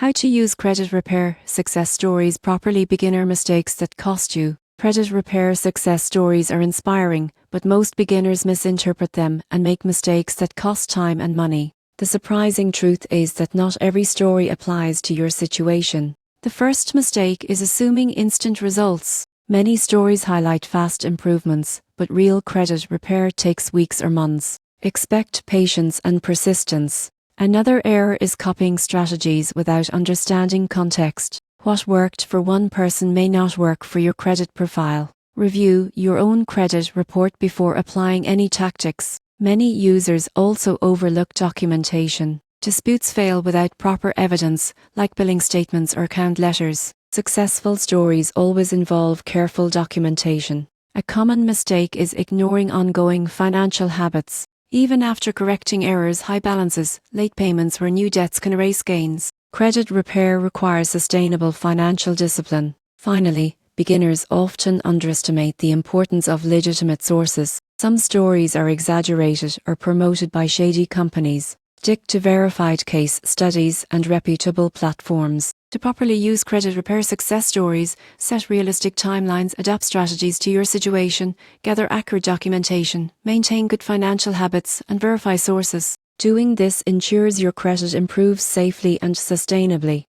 How to use credit repair success stories properly. Beginner mistakes that cost you. Credit repair success stories are inspiring, but most beginners misinterpret them and make mistakes that cost time and money. The surprising truth is that not every story applies to your situation. The first mistake is assuming instant results. Many stories highlight fast improvements, but real credit repair takes weeks or months. Expect patience and persistence. Another error is copying strategies without understanding context. What worked for one person may not work for your credit profile. Review your own credit report before applying any tactics. Many users also overlook documentation. Disputes fail without proper evidence, like billing statements or account letters. Successful stories always involve careful documentation. A common mistake is ignoring ongoing financial habits. Even after correcting errors, high balances, late payments, or new debts can erase gains. Credit repair requires sustainable financial discipline. Finally, beginners often underestimate the importance of legitimate sources. Some stories are exaggerated or promoted by shady companies. Stick to verified case studies and reputable platforms. To properly use credit repair success stories, set realistic timelines, adapt strategies to your situation, gather accurate documentation, maintain good financial habits, and verify sources. Doing this ensures your credit improves safely and sustainably.